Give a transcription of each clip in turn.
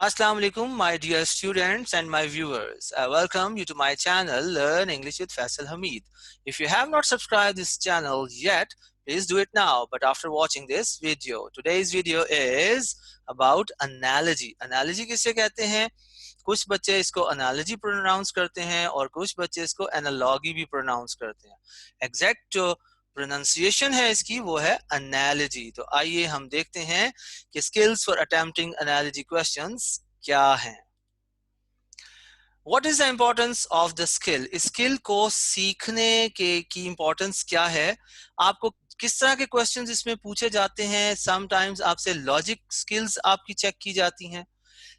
Assalamu alaikum, my dear students and my viewers. I welcome you to my channel, Learn English with Faisal Hamid. If you have not subscribed this channel yet, please do it now. But after watching this video, today's video is about analogy. Analogy किसे कहते हैं? कुछ बच्चे इसको analogy pronounce करते हैं और कुछ बच्चे इसको analogy भी प्रोनाउंस करते हैं. एग्जैक्ट जो प्रोनाउंसिएशन है इसकी वो है analogy. तो आइए हम देखते हैं कि skills for attempting analogy questions क्या हैं. What is the importance of the skill? Skill को सीखने के की इंपॉर्टेंस क्या है? आपको किस तरह के क्वेश्चंस इसमें पूछे जाते हैं? समटाइम्स आपसे लॉजिक स्किल्स आपकी चेक की जाती हैं,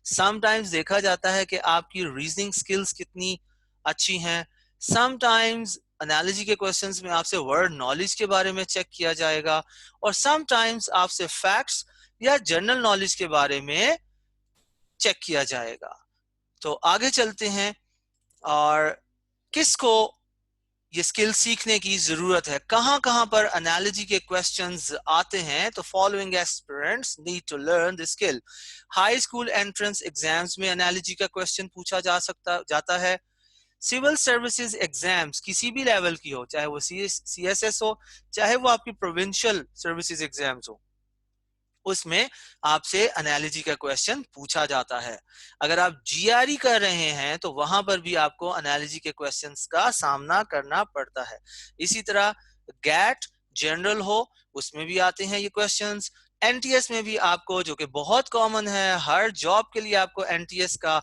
समटाइम्स देखा जाता है कि आपकी रीजनिंग स्किल्स कितनी अच्छी हैं, समटाइम्स एनालॉजी के क्वेश्चंस में आपसे वर्ड नॉलेज के बारे में चेक किया जाएगा और समटाइम्स आपसे फैक्ट्स या जनरल नॉलेज के बारे में चेक किया जाएगा. तो आगे चलते हैं और किसको ये स्किल सीखने की जरूरत है, कहां कहां पर एनालॉजी के क्वेश्चंस आते हैं. तो following aspirants need to learn the skill. High school entrance exams में एनालॉजी का क्वेश्चन पूछा जाता है. सिविल सर्विसेज एग्जाम्स किसी भी लेवल की हो, चाहे वो CSS हो, चाहे वो आपकी प्रोविंशियल सर्विसेज एग्जाम्स हो, उसमें आपसे एनालॉजी का क्वेश्चन पूछा जाता है. अगर आप GRE कर रहे हैं तो वहां पर भी आपको एनालॉजी के क्वेश्चंस का सामना करना पड़ता है. इसी तरह गैट जनरल हो, उसमें भी आते हैं ये क्वेश्चंस. NTS में भी आपको, जो कि बहुत कॉमन है, हर जॉब के लिए आपको NTS का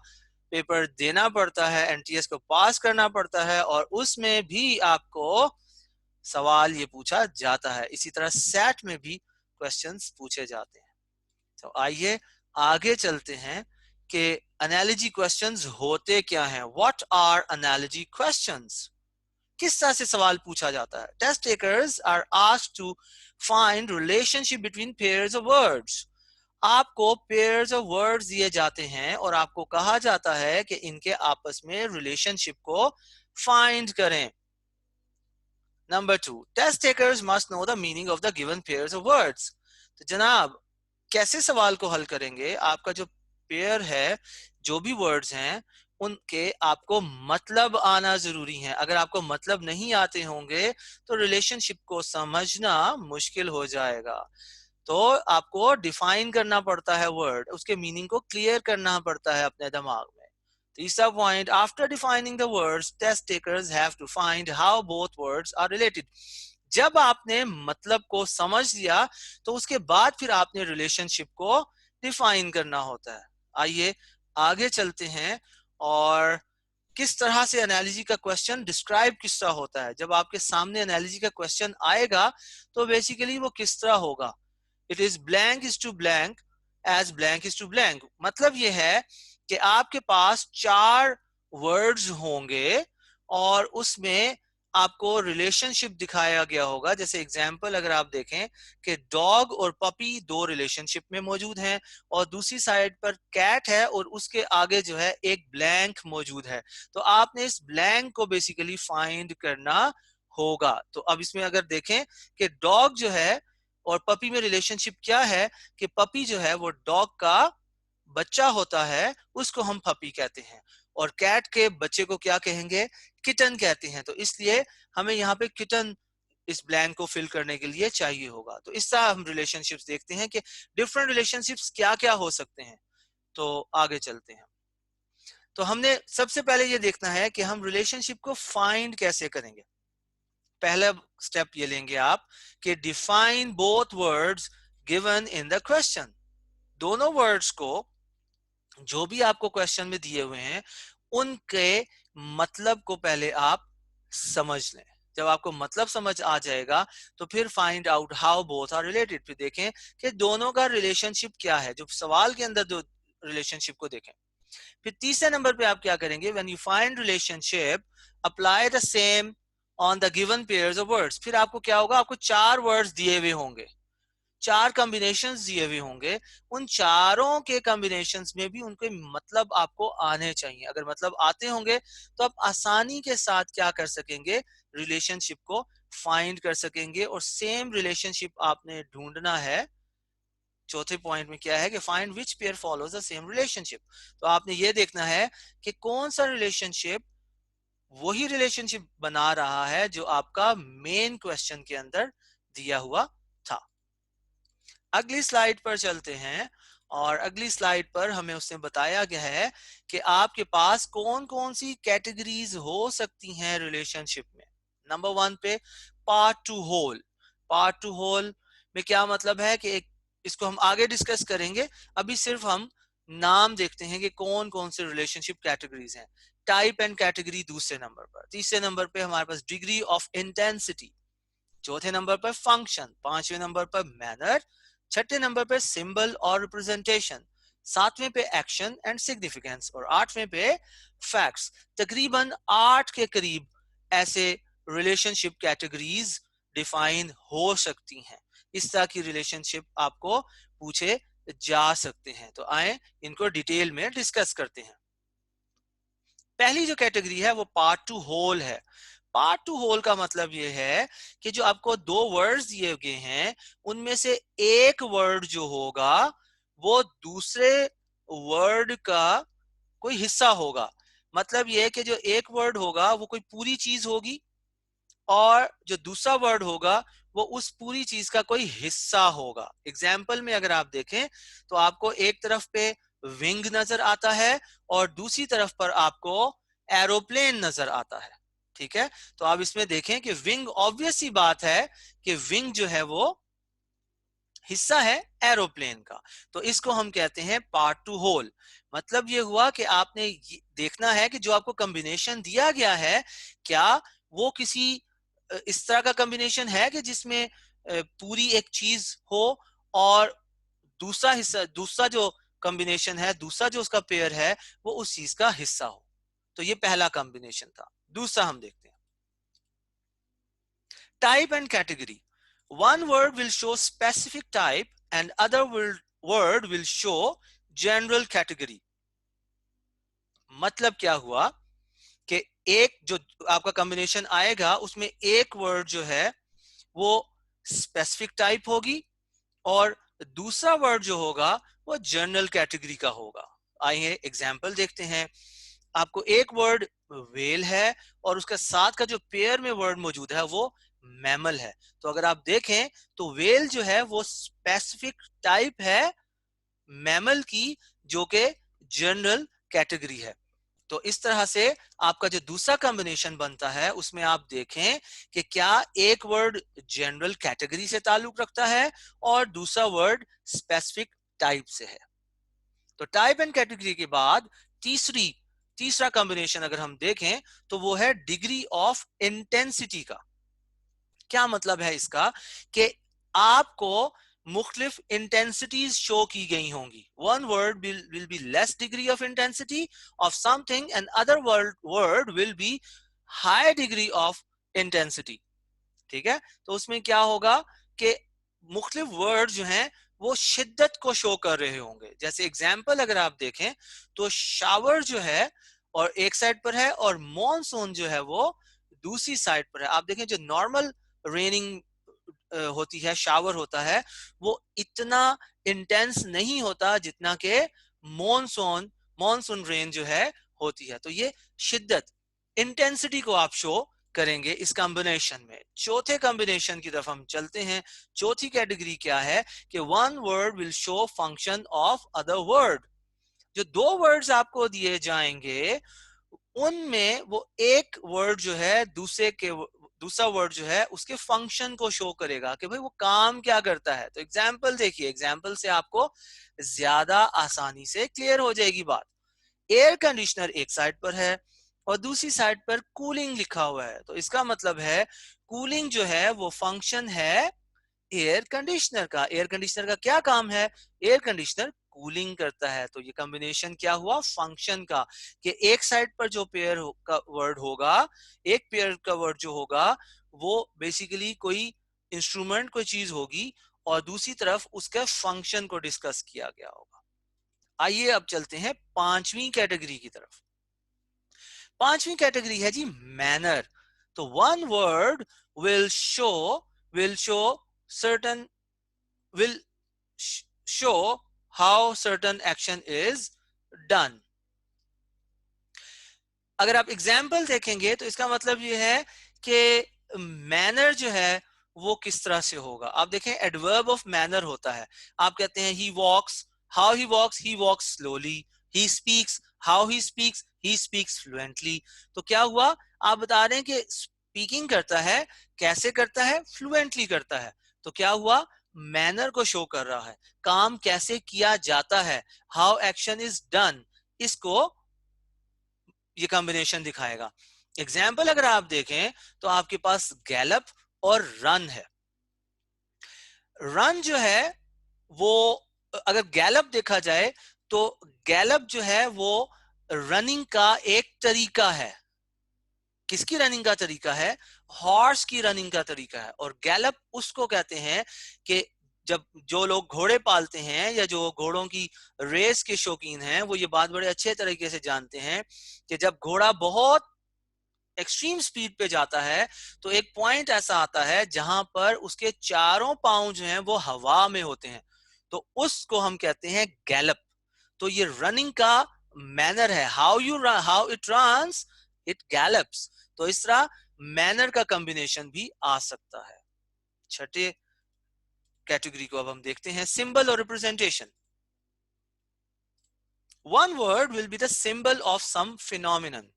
पेपर देना पड़ता है, NTS को पास करना पड़ता है और उसमें भी आपको सवाल ये पूछा जाता है. इसी तरह SAT में भी क्वेश्चंस पूछे जाते हैं. तो आइए आगे चलते हैं कि एनालॉजी क्वेश्चंस होते क्या हैं. What are analogy questions? किस तरह से सवाल पूछा जाता है? Test takers are asked to find relationship between pairs of words. आपको पेयर्स ऑफ वर्ड्स दिए जाते हैं और आपको कहा जाता है कि इनके आपस में रिलेशनशिप को फाइंड करें. Number 2, test takers must know the meaning of the given pairs of words. तो जनाब, कैसे सवाल को हल करेंगे? आपका जो पेयर है, जो भी वर्ड्स हैं, उनके आपको मतलब आना जरूरी है. अगर आपको मतलब नहीं आते होंगे तो रिलेशनशिप को समझना मुश्किल हो जाएगा. तो आपको डिफाइन करना पड़ता है वर्ड, उसके मीनिंग को क्लियर करना पड़ता है अपने दिमाग में. तीसरा point, after defining the words test takers have to find how both words are related. जब आपने मतलब को समझ लिया तो उसके बाद फिर आपने रिलेशनशिप को डिफाइन करना होता है. आइए आगे चलते हैं और किस तरह से एनालॉजी का क्वेश्चन डिस्क्राइब किस तरह होता है. जब आपके सामने एनालॉजी का क्वेश्चन आएगा तो बेसिकली वो किस तरह होगा. It is blank is to blank as blank is to blank. मतलब ये है कि आपके पास 4 वर्ड्स होंगे और उसमें आपको रिलेशनशिप दिखाया गया होगा. जैसे एग्जाम्पल अगर आप देखें कि डॉग और पपी 2 रिलेशनशिप में मौजूद हैं और दूसरी साइड पर कैट है और उसके आगे जो है एक ब्लैंक मौजूद है. तो आपने इस ब्लैंक को बेसिकली फाइंड करना होगा. तो अब इसमें अगर देखें कि डॉग जो है और पपी में रिलेशनशिप क्या है, कि पपी जो है वो डॉग का बच्चा होता है, उसको हम पपी कहते हैं, और कैट के बच्चे को क्या कहेंगे? किटन कहते हैं. तो इसलिए हमें यहाँ पे किटन इस ब्लैंक को फिल करने के लिए चाहिए होगा. तो इस तरह हम रिलेशनशिप्स देखते हैं कि डिफरेंट रिलेशनशिप्स क्या क्या हो सकते हैं. तो आगे चलते हैं. तो हमने सबसे पहले ये देखना है कि हम रिलेशनशिप को फाइंड कैसे करेंगे. पहला स्टेप ये लेंगे आप कि define both words given in the question. दोनों वर्ड्स को जो भी आपको क्वेश्चन में दिए हुए हैं उनके मतलब को पहले आप समझ लें. जब आपको मतलब समझ आ जाएगा तो फिर find out how both are related. फिर देखें कि दोनों का रिलेशनशिप क्या है, जो सवाल के अंदर दो रिलेशनशिप को देखें. फिर तीसरे नंबर पे आप क्या करेंगे? When you find relationship apply the same on the given pairs of words. फिर आपको क्या होगा? आपको 4 वर्ड्स दिए हुए होंगे, 4 कॉम्बिनेशंस दिए हुए होंगे. उन चारों के कॉम्बिनेशंस में भी उनके मतलब आपको आने चाहिए. अगर मतलब आते होंगे तो आप आसानी के साथ क्या कर सकेंगे? रिलेशनशिप को फाइंड कर सकेंगे और सेम रिलेशनशिप आपने ढूंढना है चौथे पॉइंट में क्या है कि find which pair follows the same relationship. तो आपने ये देखना है कि कौन सा रिलेशनशिप वही रिलेशनशिप बना रहा है जो आपका मेन क्वेश्चन के अंदर दिया हुआ था। अगली स्लाइड पर चलते हैं और अगली स्लाइड पर हमें उसने बताया गया है कि आपके पास कौन कौन सी कैटेगरीज हो सकती हैं रिलेशनशिप में। नंबर 1 पे part to whole. Part to whole में क्या मतलब है कि इसको हम आगे डिस्कस करेंगे, अभी सिर्फ हम नाम देखते हैं कि कौन कौन से रिलेशनशिप कैटेगरीज हैं। टाइप एंड कैटेगरी दूसरे नंबर पर। तीसरे नंबर पे हमारे पास डिग्री ऑफ इंटेंसिटी। चौथे नंबर पर फंक्शन। पांचवें नंबर पर मैनर। छठे नंबर पे सिंबल और रिप्रेजेंटेशन। सातवें पे एक्शन एंड सिग्निफिकेंस और आठवें पे फैक्ट्स। तकरीबन 8 के करीब ऐसे रिलेशनशिप कैटेगरीज डिफाइन हो सकती हैं। इस तरह की रिलेशनशिप आपको पूछे जा सकते हैं। तो आए इनको डिटेल में डिस्कस करते हैं। पहली जो कैटेगरी है वो पार्ट टू होल है। पार्ट टू होल का मतलब ये है कि जो आपको दो वर्ड्स दिए गए हैं उनमें से एक वर्ड जो होगा वो दूसरे वर्ड का कोई हिस्सा होगा। मतलब ये है कि जो एक वर्ड होगा वो कोई पूरी चीज होगी और जो दूसरा वर्ड होगा वो उस पूरी चीज का कोई हिस्सा होगा। एग्जाम्पल में अगर आप देखें तो आपको एक तरफ पे विंग नजर आता है और दूसरी तरफ पर आपको एरोप्लेन नजर आता है। ठीक है, तो आप इसमें देखें कि विंग, ऑब्वियस सी बात है कि विंग जो है वो हिस्सा है एरोप्लेन का। तो इसको हम कहते हैं पार्ट टू होल। मतलब ये हुआ कि आपने देखना है कि जो आपको कॉम्बिनेशन दिया गया है क्या वो किसी इस तरह का कॉम्बिनेशन है कि जिसमें पूरी एक चीज हो और दूसरा हिस्सा, दूसरा जो कॉम्बिनेशन है, दूसरा जो उसका पेयर है वो उस चीज का हिस्सा हो। तो ये पहला कॉम्बिनेशन था। दूसरा हम देखते हैं type and category. One word will show specific type and other word will show general category। मतलब क्या हुआ कि एक जो आपका कॉम्बिनेशन आएगा उसमें एक वर्ड जो है वो स्पेसिफिक टाइप होगी और दूसरा वर्ड जो होगा वो जनरल कैटेगरी का होगा। आइए एग्जाम्पल देखते हैं। आपको एक वर्ड वेल है और उसका साथ का जो पेयर में वर्ड मौजूद है वो मैमल है। तो अगर आप देखें तो वेल जो है वो स्पेसिफिक टाइप है मैमल की जो कि जनरल कैटेगरी है। तो इस तरह से आपका जो दूसरा कॉम्बिनेशन बनता है उसमें आप देखें कि क्या एक वर्ड जनरल कैटेगरी से ताल्लुक रखता है और दूसरा वर्ड स्पेसिफिक टाइप से है। तो टाइप एंड कैटेगरी के बाद तीसरा कॉम्बिनेशन अगर हम देखें तो वो है डिग्री ऑफ इंटेंसिटी का। क्या मतलब है इसका कि आपको मुख्तलिफ इंटेंसिटीज शो की गई होंगी। One word will be less degree of intensity of something and other word will B high degree of intensity. ठीक है, तो उसमें क्या होगा कि मुख्तलिफ वर्ड जो हैं वो शिद्दत को शो कर रहे होंगे। जैसे एग्जाम्पल अगर आप देखें तो शावर जो है और एक साइड पर है और मॉनसून जो है वो दूसरी साइड पर है। आप देखें जो नॉर्मल रेनिंग होती है, शावर होता है, वो इतना इंटेंस नहीं होता जितना कि मॉनसून मॉनसून रेन जो है होती है। तो ये शिद्दत, इंटेंसिटी को आप शो करेंगे इस कॉम्बिनेशन में। चौथे कॉम्बिनेशन की तरफ हम चलते हैं। चौथी कैटेगरी क्या है कि one word will show function of other word. जो दो वर्ड्स आपको दिए जाएंगे उनमें वो एक वर्ड जो है दूसरा वर्ड जो है उसके फंक्शन को शो करेगा कि भाई वो काम क्या करता है। तो एग्जाम्पल देखिए, एग्जाम्पल से आपको ज्यादा आसानी से क्लियर हो जाएगी बात। एयर कंडीशनर एक साइड पर है और दूसरी साइड पर कूलिंग लिखा हुआ है। तो इसका मतलब है कूलिंग जो है वो फंक्शन है एयर कंडीशनर का। एयर कंडीशनर का क्या काम है? एयर कंडीशनर कूलिंग करता है। तो ये कॉम्बिनेशन क्या हुआ? फंक्शन का, कि एक साइड पर जो पेयर का वर्ड होगा, एक पेयर का वर्ड जो होगा वो बेसिकली कोई इंस्ट्रूमेंट, कोई चीज होगी और दूसरी तरफ उसके फंक्शन को डिस्कस किया गया होगा। आइए अब चलते हैं पांचवी कैटेगरी की तरफ। पांचवी कैटेगरी है जी मैनर। तो one word will show certain will show how certain action is done. अगर आप एग्जाम्पल देखेंगे तो इसका मतलब ये है कि मैनर जो है वो किस तरह से होगा. आप देखें एडवर्ब ऑफ मैनर होता है. आप कहते हैं he walks, how he walks slowly. He speaks, how he speaks fluently. तो क्या हुआ, आप बता रहे हैं कि स्पीकिंग करता है, कैसे करता है, फ्लुएंटली करता है. तो क्या हुआ, मैनर को शो कर रहा है, काम कैसे किया जाता है, हाउ एक्शन इज डन, इसको ये कॉम्बिनेशन दिखाएगा. एग्जाम्पल अगर आप देखें तो आपके पास गैलप और रन है. रन जो है वो, अगर गैलप देखा जाए तो गैलप जो है वो रनिंग का एक तरीका है. किसकी रनिंग का तरीका है, हॉर्स की रनिंग का तरीका है. और गैलप उसको कहते हैं कि जब जो लोग घोड़े पालते हैं या जो घोड़ों की रेस के शौकीन हैं वो ये बात बड़े अच्छे तरीके से जानते हैं कि जब घोड़ा बहुत एक्सट्रीम स्पीड पे जाता है तो एक पॉइंट ऐसा आता है जहां पर उसके चारों पांव जो हैं वो हवा में होते हैं, तो उसको हम कहते हैं गैलप. तो ये रनिंग का मैनर है, how it runs, it gallops. तो इस तरह मैनर का कॉम्बिनेशन भी आ सकता है. छठे कैटेगरी को अब हम देखते हैं, सिंबल और representation. One word will be the symbol of some phenomenon.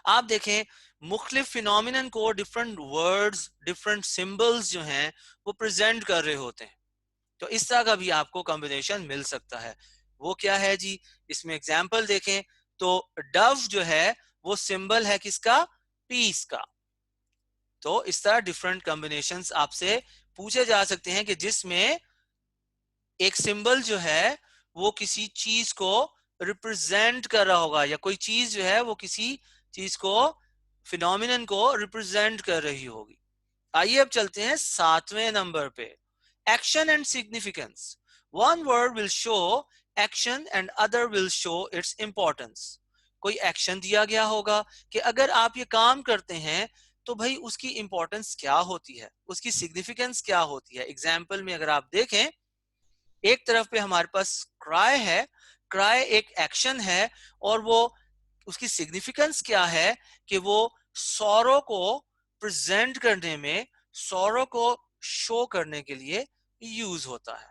आप देखें मुख्तलिफ फिनोमिनन को डिफरेंट वर्ड्स, डिफरेंट सिंबल्स जो हैं वो प्रेजेंट कर रहे होते हैं. तो इस तरह का भी आपको कॉम्बिनेशन मिल सकता है. वो क्या है जी, इसमें एग्जाम्पल देखें तो डव जो है वो सिंबल है किसका, पीस का. तो इस तरह डिफरेंट कॉम्बिनेशंस आपसे पूछे जा सकते हैं कि जिसमें एक सिंबल जो है वो किसी चीज को रिप्रेजेंट कर रहा होगा या कोई चीज जो है वो किसी चीज को, फिनोमिनन को रिप्रेजेंट कर रही होगी. आइए अब चलते हैं 7वें नंबर पे, action and significance. One word will show action and other will show its importance. कोई एक्शन दिया गया होगा कि अगर आप ये काम करते हैं तो भाई उसकी इंपॉर्टेंस क्या होती है, उसकी सिग्निफिकेंस क्या होती है. एग्जाम्पल में अगर आप देखें, एक तरफ पे हमारे पास क्राई है, क्राई एक एक्शन है और वो उसकी सिग्निफिकेंस क्या है कि वो सौरों को प्रेजेंट करने में, सौरों को शो करने के लिए यूज होता है.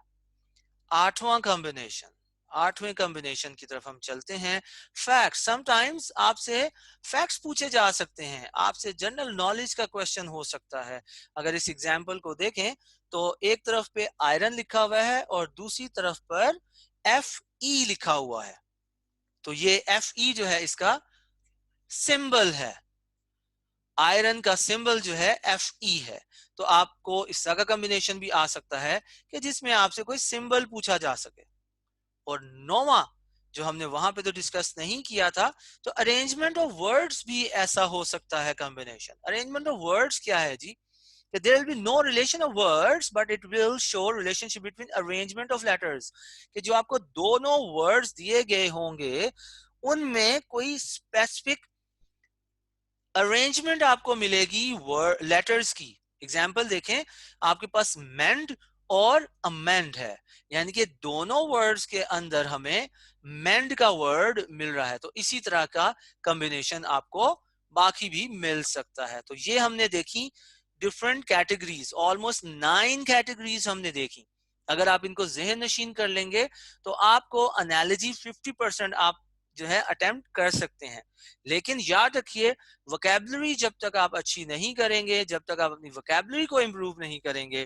आठवां कॉम्बिनेशन, आठवें कॉम्बिनेशन की तरफ हम चलते हैं, फैक्ट्स. समटाइम्स आपसे फैक्ट्स पूछे जा सकते हैं, आपसे जनरल नॉलेज का क्वेश्चन हो सकता है. अगर इस एग्जांपल को देखें तो एक तरफ पे आयरन लिखा हुआ है और दूसरी तरफ पर Fe लिखा हुआ है. तो ये Fe जो है इसका सिंबल है, आयरन का सिंबल जो है Fe है. तो आपको इस तरह का कॉम्बिनेशन भी आ सकता है कि जिसमें आपसे कोई सिंबल पूछा जा सके. और नौवां जो हमने वहां पे तो डिस्कस नहीं किया था, तो अरेंजमेंट ऑफ वर्ड्स भी ऐसा हो सकता है कॉम्बिनेशन. अरेंजमेंट ऑफ वर्ड्स क्या है जी, there will be no relation of words but it will show relationship between arrangement of letters. कि जो आपको दोनों वर्ड्स दिए गए होंगे उनमें कोई स्पेसिफिक अरेंजमेंट आपको मिलेगी लेटर्स की. एग्जाम्पल देखें, आपके पास मेंड और अमेंड है, यानी कि दोनों वर्ड्स के अंदर हमें मेंड का वर्ड मिल रहा है. तो इसी तरह का कॉम्बिनेशन आपको बाकी भी मिल सकता है. तो ये हमने देखी डिफरेंट कैटेगरीज, ऑलमोस्ट 9 कैटेगरीज हमने देखी. अगर आप इनको जहन नशीन कर लेंगे तो आपको एनालॉजी 50% आप जो है अटेम्प्ट कर सकते हैं. लेकिन याद रखिए वोकैबुलरी जब तक आप अच्छी नहीं करेंगे, जब तक आप अपनी वोकैबुलरी को इम्प्रूव नहीं करेंगे,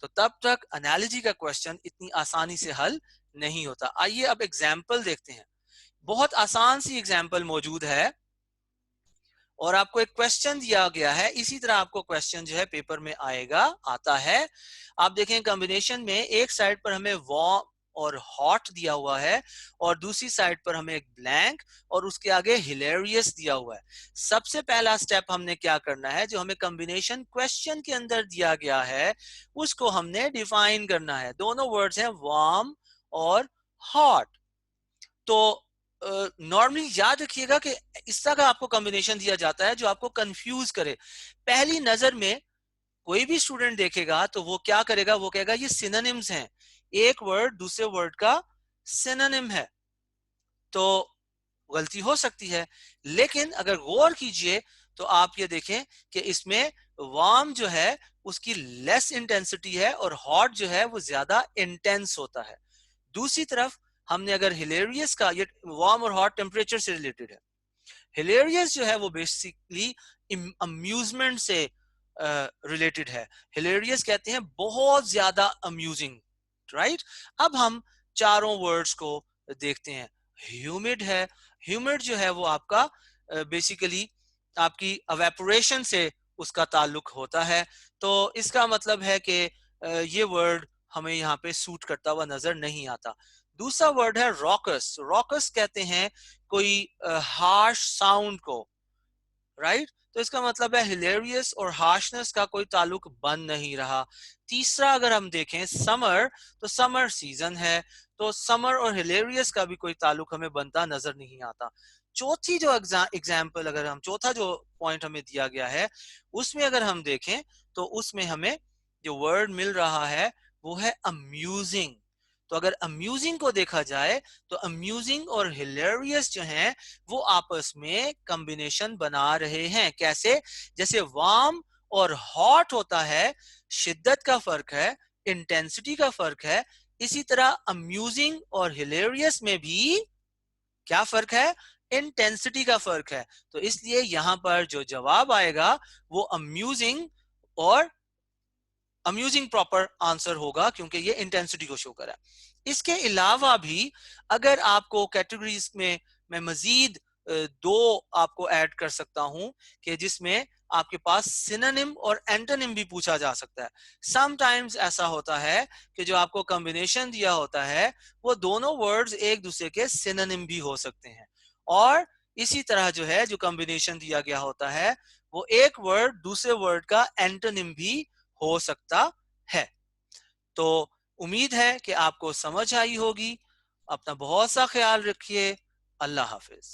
तो तब तक एनालॉजी का क्वेश्चन इतनी आसानी से हल नहीं होता. आइए अब एग्जाम्पल देखते हैं. बहुत आसान सी एग्जाम्पल मौजूद है और आपको एक क्वेश्चन दिया गया है. इसी तरह आपको क्वेश्चन जो है पेपर में आएगा, आता है. आप देखें कॉम्बिनेशन में एक साइड पर हमें वार्म और हॉट दिया हुआ है और दूसरी साइड पर हमें एक ब्लैंक और उसके आगे हिलेरियस दिया हुआ है. सबसे पहला स्टेप हमने क्या करना है, जो हमें कॉम्बिनेशन क्वेश्चन के अंदर दिया गया है उसको हमने डिफाइन करना है. दोनों वर्ड्स हैं वार्म और हॉट. तो नॉर्मली याद रखिएगा कि इस तरह का आपको कॉम्बिनेशन दिया जाता है जो आपको कंफ्यूज करे. पहली नजर में कोई भी स्टूडेंट देखेगा तो वो क्या करेगा, वो कहेगा ये सिनोनिम्स हैं, एक वर्ड दूसरे वर्ड का सिनोनिम है। तो गलती हो सकती है, लेकिन अगर गौर कीजिए तो आप ये देखें कि इसमें वार्म जो है उसकी लेस इंटेंसिटी है और हॉट जो है वो ज्यादा इंटेंस होता है। दूसरी तरफ हमने अगर हिलेरियस का, ये वार्म और हॉट टेम्परेचर से रिलेटेड है, हिलेरियस जो है वो बेसिकली अम्यूजमेंट से रिलेटेड है। हिलेरियस कहते हैं बहुत ज्यादा अम्यूजिंग, राइट। अब हम चारों वर्ड्स को देखते हैं। ह्यूमिड है, ह्यूमिड जो है वो आपका बेसिकली आपकी अवेपोरेशन से उसका ताल्लुक होता है। तो इसका मतलब है कि ये वर्ड हमें यहाँ पे सूट करता हुआ नजर नहीं आता। दूसरा वर्ड है रॉकस। रॉकस कहते हैं कोई हार्श साउंड को, राइट। तो इसका मतलब है हिलेरियस और हार्शनेस का कोई ताल्लुक बन नहीं रहा। तीसरा अगर हम देखें समर, तो समर सीजन है, तो समर और हिलेरियस का भी कोई ताल्लुक हमें बनता नजर नहीं आता। चौथी जो एग्जाम्पल, अगर हम चौथा जो पॉइंट हमें दिया गया है उसमें अगर हम देखें तो उसमें हमें जो वर्ड मिल रहा है वो है अम्यूजिंग। तो अगर अम्यूजिंग को देखा जाए तो अम्यूजिंग और हिलेरियस जो हैं वो आपस में कॉम्बिनेशन बना रहे हैं। कैसे? जैसे वार्म और हॉट होता है, शिद्दत का फर्क है, इंटेंसिटी का फर्क है, इसी तरह अम्यूजिंग और हिलेरियस में भी क्या फर्क है? इंटेंसिटी का फर्क है। तो इसलिए यहां पर जो जवाब आएगा वो अम्यूजिंग और अम्यूजिंग प्रॉपर आंसर होगा, क्योंकि ये इंटेंसिटी को शो कर रहा है। इसके अलावा भी अगर आपको कैटेगरीज में मैं मजीद दो आपको ऐड कर सकता हूं कि जिसमें आपके पास सिनोनिम और एंटोनिम भी पूछा जा सकता है। समटाइम्स ऐसा होता है कि जो आपको कॉम्बिनेशन दिया होता है वो दोनों वर्ड्स एक दूसरे के सिनोनिम भी हो सकते हैं, और इसी तरह जो है जो कॉम्बिनेशन दिया गया होता है वो एक वर्ड दूसरे वर्ड का एंटोनिम भी हो सकता है। तो उम्मीद है कि आपको समझ आई होगी। अपना बहुत सा ख्याल रखिए। अल्लाह हाफिज।